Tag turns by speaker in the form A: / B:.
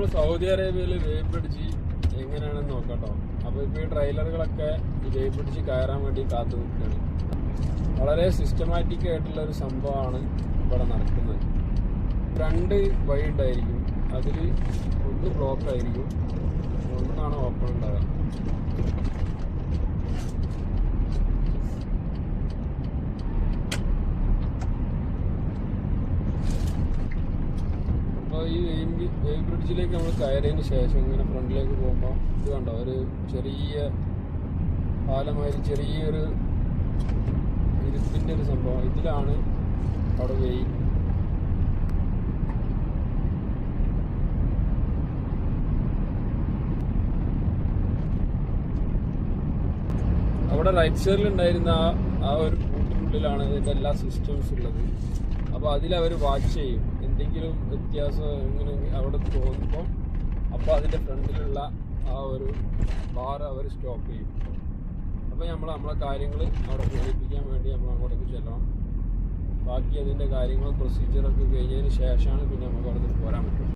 A: നമ്മൾ സൗദി അറേബ്യയിൽ wave bridge എങ്ങനെയാണെന്ന് നോക്കട്ടോ. അപ്പോൾ ഇപ്പോൾ ഈ ട്രെയിലറുകളൊക്കെ ഈ വേവ് ബ്രിഡ്ജ് കയറാൻ വേണ്ടി കാത്തു നിൽക്കുകയാണ്. വളരെ സിസ്റ്റമാറ്റിക് ആയിട്ടുള്ള ഒരു സംഭവമാണ് ഇവിടെ നടക്കുന്നത്. 2 വഴി ഉണ്ടായിരിക്കും, അതിൽ ഒന്ന് ബ്ലോക്ക് ആയിരിക്കും, ഒന്നാണ് ഓപ്പൺ ഉണ്ടാകുക. അപ്പോൾ ഈ വേവ് ബ്രിഡ്ജിലേക്ക് നമ്മൾ കയറിയതിന് ശേഷം ഇങ്ങനെ ഫ്രണ്ടിലേക്ക് പോകുമ്പോൾ ഇത് കണ്ടോ, ഒരു ചെറിയ പാലമാതിരി ചെറിയൊരു ഇരുപ്പിൻ്റെ ഒരു സംഭവം. ഇതിലാണ് അവിടെ വെയിൽ. അവിടെ റൈറ്റ് സൈഡിൽ ഉണ്ടായിരുന്ന ആ ഒരു കൂട്ടിനുള്ളിലാണ് ഇതിൻ്റെ എല്ലാ സിസ്റ്റംസ് ഉള്ളത്. അപ്പോൾ അതിലവർ വാച്ച് ചെയ്യും, എന്തെങ്കിലും വ്യത്യാസം ഇങ്ങനെ അവിടെ തോന്നുമ്പോൾ അപ്പോൾ അതിൻ്റെ ഫ്രണ്ടിലുള്ള ആ ഒരു ബാർ അവർ സ്റ്റോപ്പ് ചെയ്യും. അപ്പോൾ നമ്മളെ കാര്യങ്ങൾ അവിടെ പ്രകടിപ്പിക്കാൻ വേണ്ടി നമ്മൾ അങ്ങോട്ടേക്ക് ചെല്ലണം. ബാക്കി അതിൻ്റെ കാര്യങ്ങൾ പ്രൊസീജിയറൊക്കെ കഴിഞ്ഞതിന് ശേഷമാണ് പിന്നെ നമുക്ക് അവിടെ നിന്ന് പോരാൻ പറ്റും.